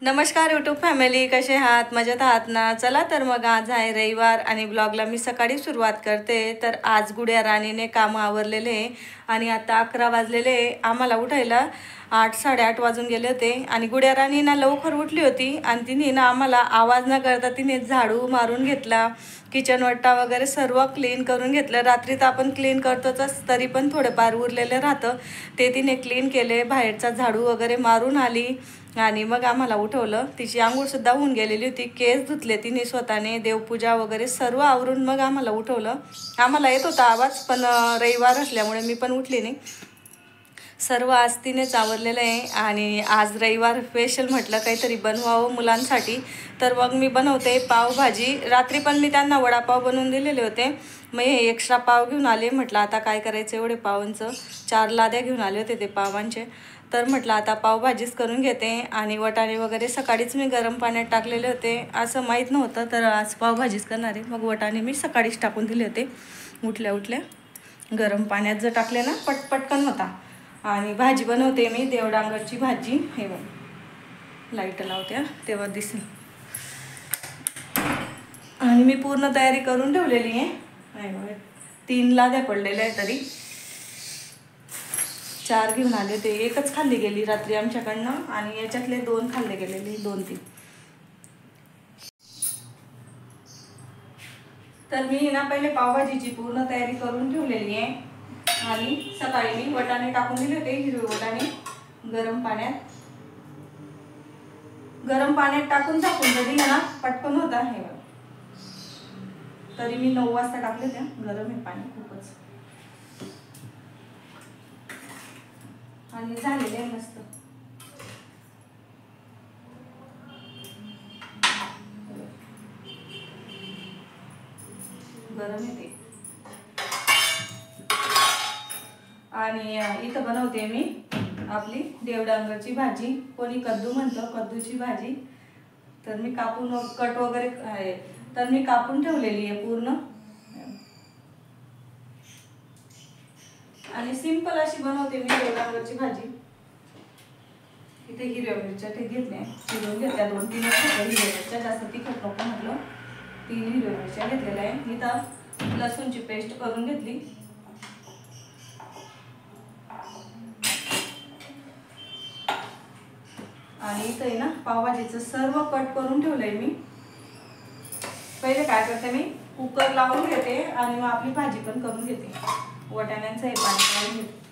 नमस्कार YouTube family, कसे आहात? मजेत आहात ना? चला तर मग आज आहे रविवार आणि ब्लॉगला मी सकाळी सुरुवात करते. तर आज गुड्या राणीने कामं आवरलेले आणि आता 11 वाजलेले. आम्हाला उठायला 8-8:30 वाजून गेले होते आणि गुड्या राणी ना लवकर उठली होती आणि तिने ना आम्हाला आवाज न करता तिने झाडू मारून घेतला, किचन वट्टा वगैरे सर्व क्लीन करून घेतलं. रात्री तर आपण क्लीन करतोच, तरी पण थोडंफार उरलेलं राहतं ते तिने क्लीन केले. बाहेरचा झाडू वगैरे मारून आली आणि मग आम्हाला उठवलं. तिची आंघोळसुद्धा होऊन गेलेली होती, केस धुतले तिने स्वतःने, देवपूजा वगैरे सर्व आवरून मग आम्हाला उठवलं. आम्हाला येत होता आवाज, पण रविवार असल्यामुळे मी पण उठली नाही. सर्व आज तिनेच आवरलेलं आहे आणि आज रविवार स्पेशल म्हटलं काहीतरी बनवावं मुलांसाठी. तर मग मी बनवते पावभाजी. रात्री पण मी त्यांना वडापाव बनवून दिलेले होते, मग हे एक्स्ट्रा पाव घेऊन आले. म्हटलं आता काय करायचं एवढे पावांचं, 4 लाद्या घेऊन आले होते ते पावांचे. तर म्हटलं आता पावभाजीच करून घेते. आणि वटाणे वगैरे सकाळीच मी गरम पाण्यात टाकलेले होते, असं माहीत नव्हतं, तर आज पावभाजीच करणार आहे. मग वटाणे मी सकाळीच टाकून दिले होते उठल्या उठल्या. गरम पाण्यात जर टाकले ना पटकन होता. आणि भाजी बनवते मी देवडांगरची भाजी. हे बघ, लाईट लावते तेव्हा दिसेल. आणि मी पूर्ण तयारी करून ठेवलेली आहे. नाही बघ, 3 लाद्या पडलेल्या आहे, तरी 4 घेऊन आले. ते एकच खाल्ली गेली रात्री आमच्याकडनं आणि याच्यातले 2 खाल्ले गेलेले, 2-3. तर मी ना पहिले पावभाजीची पूर्ण तयारी करून ठेवलेली आहे. आणि सकाळी मी वटाणे टाकून दिले होते, हिरवे वटाणे गरम पाण्यात टाकून झाकून दिलं ना पटकन होता. हे बघ, तरी मी 9 वाजता टाकले त्या. गरम आहे पाणी खूपच आणि झालेले आहे मस्त. गरम येते. आणि इथं बनवते मी आपली देवडांगरची भाजी, कोणी कद्दू म्हणतं, कद्दूची भाजी. तर मी कापून कट वगैरे आहे, तर मी कापून ठेवलेली आहे पूर्ण. आणि सिंपल अशी बनवते मी देवडांगरची भाजी. इथे हिरव्या मिरच्या घेतल्या, चिरून घेतल्या 2-3 हिरव्या मिरच्या, जास्त तिखट नको म्हटलं. 3 हिरव्या मिरच्या घेतलेल्या आहे. इथं लसूणची पेस्ट करून घेतली. आणि इथं आहे ना पावभाजीचं सर्व कट करून ठेवलंय मी. पहिले काय करते, मी कुकर लावून घेते आणि मग आपली भाजी पण करून घेते. वटाण्यांचं हे पाणी काढून घेते.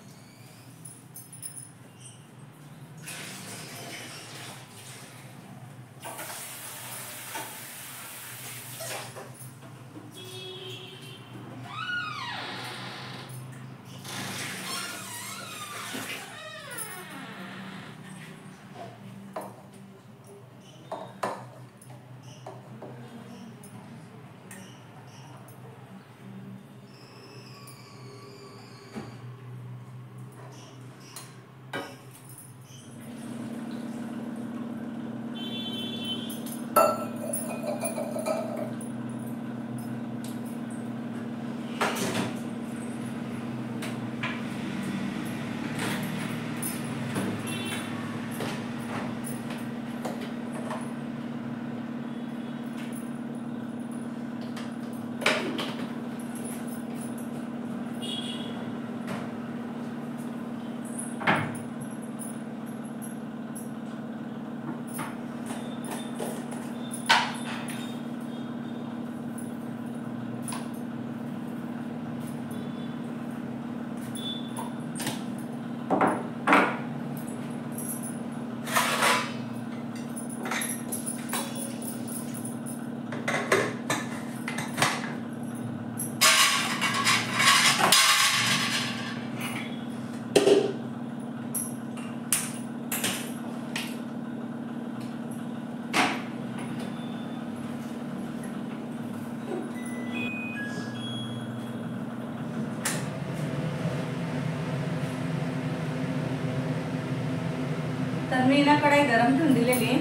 तर मी ना कढई गरम ठेवून दिलेली.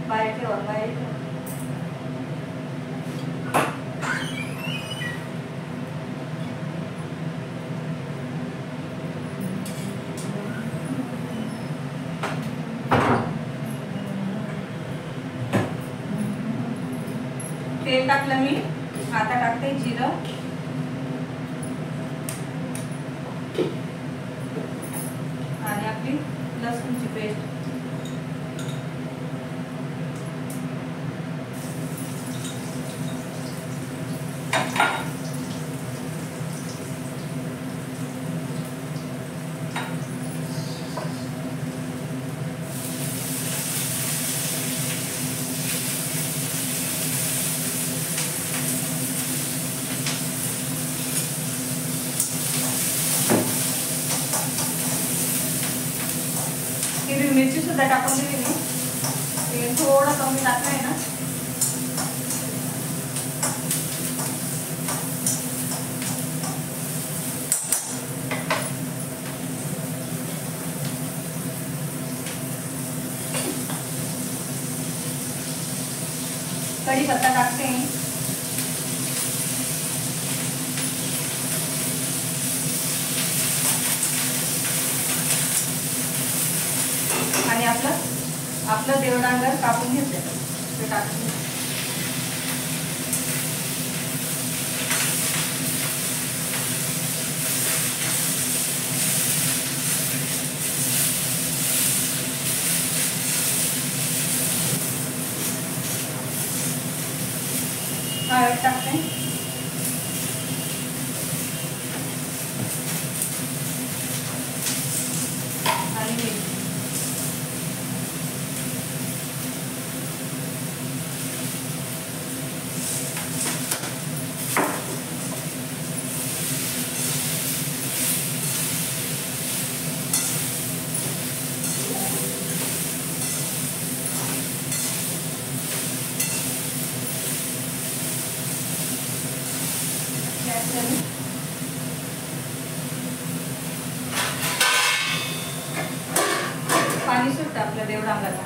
बाहेर ठेवा, बाहेर ठेवा. तेल टाकलं मी. आता टाकते जिरं आणि आपली लसूणची पेस्ट. हिरवी मिरची सुद्धा टाकून दिली मी. तेल थोडं कमी टाकलंय ना. कढीपत्ता टाकते आणि आपलं देवडांगर कापून घेतले ते टाकते. हळद टाकते आणि मिरची. पाणी सुटतं आपल्या देवडांगरला.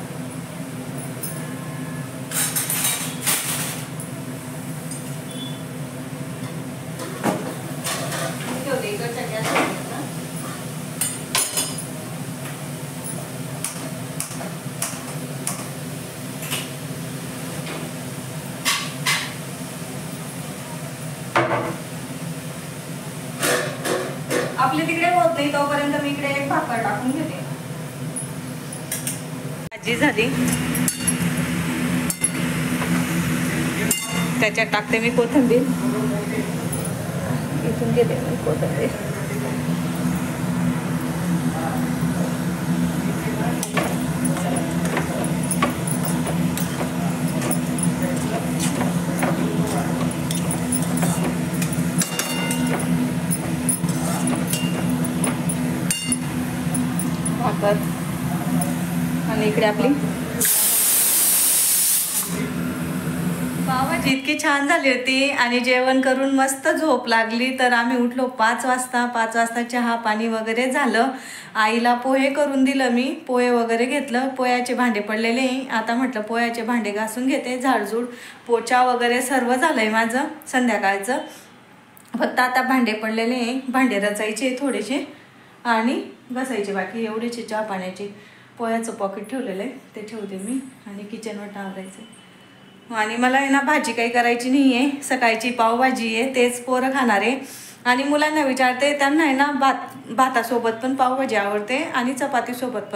ठेवते इकडच्या गॅसवर. आपले तिकडे होत नाही तोपर्यंत मी इकडे एक भाकर टाकून घेते. भाजी झाली, त्याच्यात टाकते मी कोथिंबीर. इथून घेते मी कोथिंबीर. भाकर आणि इकडे आपली पावभाजी इतकी छान झाली होती. आणि जेवण करून मस्त झोप लागली. तर आम्ही उठलो 5 वाजता. 5 वाजता चहा पाणी वगैरे झालं. आईला पोहे करून दिलं मी. पोहे वगैरे घेतलं. पोह्याचे भांडे पडलेले. आता म्हटलं पोह्याचे भांडे घासून घेते. झाडझूड पोचा वगैरे सर्व झालंय माझं संध्याकाळचं. फक्त आता भांडे पडलेले. भांडे रचायचे थोडेसे आणि घासायचे बाकी एवढेचे. चहा पाण्याचे पोह्याचं पॉकेट ठेवलेलं आहे ते ठेवते मी आणि किचनवर आवरायचं. आणि मला आहे ना भाजी काही करायची नाही आहे. सकाळची पावभाजी आहे तेच पोरं खाणार आहे. आणि मुलांना विचारते त्यांना आहे ना भातासोबत पण पावभाजी आवडते आणि चपातीसोबत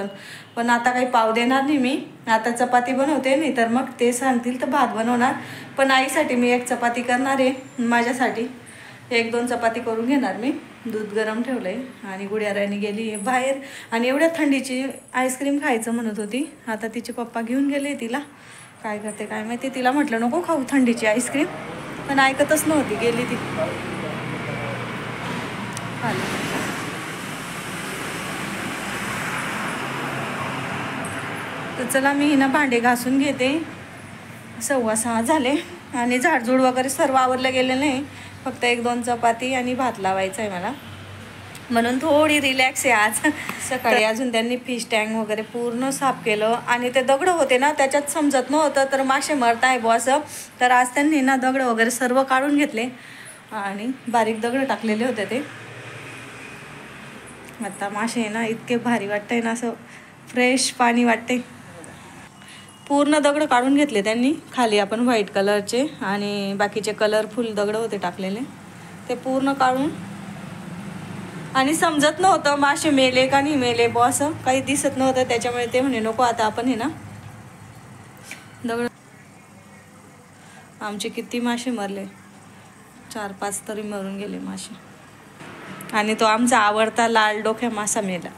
पण आता काही पाव देणार नाही मी. आता चपाती बनवते, नाही तर मग ते सांगतील तर भात बनवणार. पण आईसाठी मी एक चपाती करणार आहे. माझ्यासाठी 1-2 चपाती करून घेणार मी. दूध गरम ठेवलं आहे आणि गुड्याराणी गेली आहे बाहेर. आणि एवढ्या थंडीची आईस्क्रीम खायचं म्हणत होती. आता तिचे पप्पा घेऊन गेले तिला. काय करते काय माहिती. तिला म्हटलं नको खाऊ थंडीची आईस्क्रीम, पण ऐकतच नव्हती. गेली ती. तर चला मी ना भांडे घासून घेते. 6:15 झाले आणि झाडझूड वगैरे सर्व आवरलं गेलेलं नाही. फक्त 1-2 चपाती आणि भात लावायचा आहे मला, म्हणून थोडी रिलॅक्स आहे आज. सकाळी अजून त्यांनी फिश टँक वगैरे पूर्ण साफ केलं. आणि ते दगड होते ना त्याच्यात समजत नव्हतं तर मासे मरताय बुवा असं. तर आज त्यांनी ना दगड वगैरे सर्व काढून घेतले आणि बारीक दगड टाकलेले होते ते. आता मासे ना इतके भारी वाटतंय ना, असं फ्रेश पाणी वाटते. पूर्ण दगड काढून घेतले त्यांनी. खाली आपण व्हाईट कलरचे आणि बाकीचे कलरफुल दगड होते टाकलेले, ते पूर्ण काढून. आणि समजत नव्हतं मासे मेले का नाही मेले बॉ, असं काही दिसत नव्हतं. त्याच्यामुळे ते म्हणे नको आता आपण हे ना दगड. आमचे किती मासे मरले, 4-5 तरी मरून गेले मासे. आणि तो आमचा आवडता लाल डोक्या मासा मेला.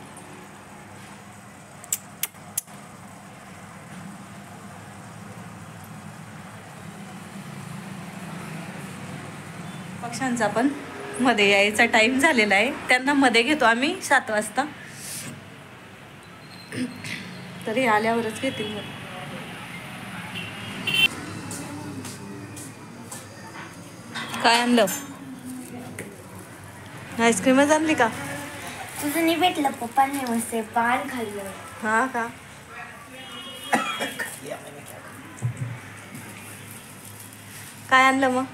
पक्ष्यांचा पण मध्ये यायचा टाइम झालेला आहे. त्यांना मध्ये घेतो आम्ही 7 वाजता, तरी आल्यावरच घेतील मग. काय आणलं? आईस्क्रीमच आणली का? तुझं नाही भेटलं, पप्पांनी मस्त पान खाल्लं. हा का? काय आणलं मग?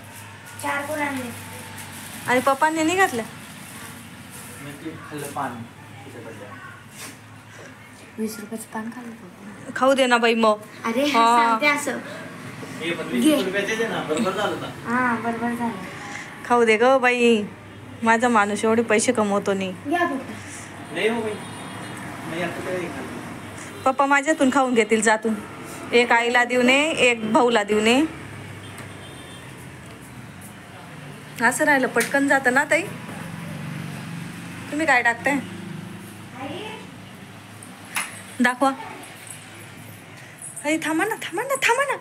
4 कोण आणले? आणि पप्पांनी नाही घातलं? 20 रुपयाचं पान खाल्लं पप्पा. खाऊ दे ना बाई मग. अरे हा. सांगते असं. हा बरोबर झालं. खाऊ दे ग बाई, माझा माणूस एवढे पैसे कमवतो नाही. घ्या पप्पा. पप्पा माझ्यातून खाऊन घेतील जातून. एक आईला देऊ नये, एक भाऊला देऊ नये. असं राहिलं पटकन जातं ना ताई. तुम्ही काय टाकताय दाखवा. अरे थांबा ना थांबा ना थांबा ना.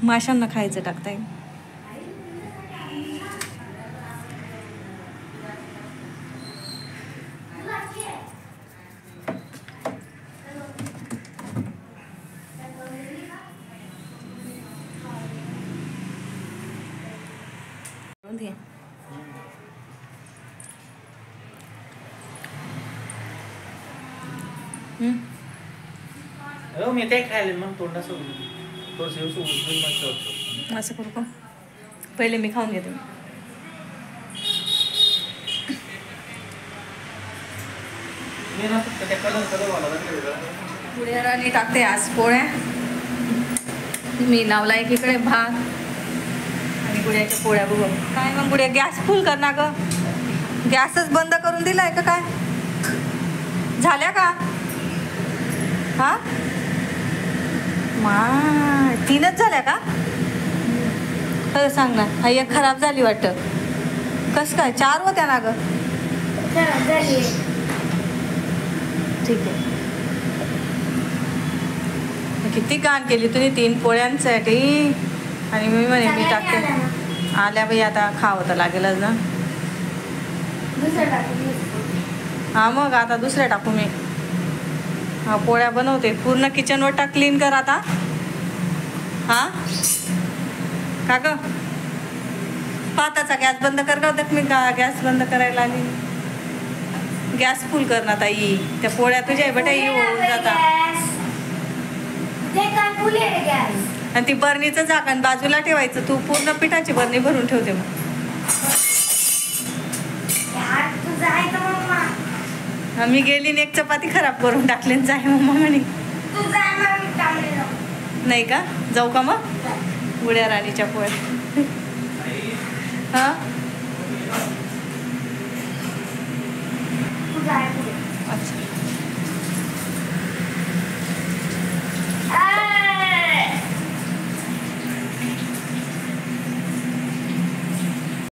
माशांना खायचं टाकताय. हो मी ते खायले मग तोंडासोबत थोडंसं सोबत असं करू का? पहिले मी खाऊन घेते. मी ना फक्त त्या कलर वाला गुड्यारानी टाकते आज पोळ्या. मी लावला एकीकडे भात आणि गुड्याच्या पोळ्या बघू. काय मग गुड्या गॅस फुल कर ना ग. गॅसच बंद करून दिलाय का काय? झाल्या का? हा मा 3च झाल्या का? खरं सांग ना. हा एक खराब झाली वाटतं. कसं काय? 4 होत्या ना ग. खराब झाली. ठीक आहे. किती घाण केली तुम्ही 3 पोळ्यांसाठी. आणि मी म्हणे मी टाकते. आल्या बाई आता खावं तर लागेलच ना. दुसरं टाकून. हा मग आता दुसऱ्या टाकू मी. हा पोळ्या बनवते. पूर्ण किचनवर टाक, क्लीन कर आता. हा का ग? पाताचा गॅस बंद कर का? मी गॅस बंद करायला आली. गॅस फुल कर ना ताई. त्या पोळ्या तुझ्या बेटा येऊन जाता. आणि ती बरणीचं झाकण बाजूला ठेवायचं. तू पूर्ण पिठाची बरणी भरून ठेवते मग. मी गेली आणि एक चपाती खराब करून टाकली. जाय मम्मा म्हणे. नाही का? जाऊ का मग? गुड्या राणीच्या पोळ्या. हा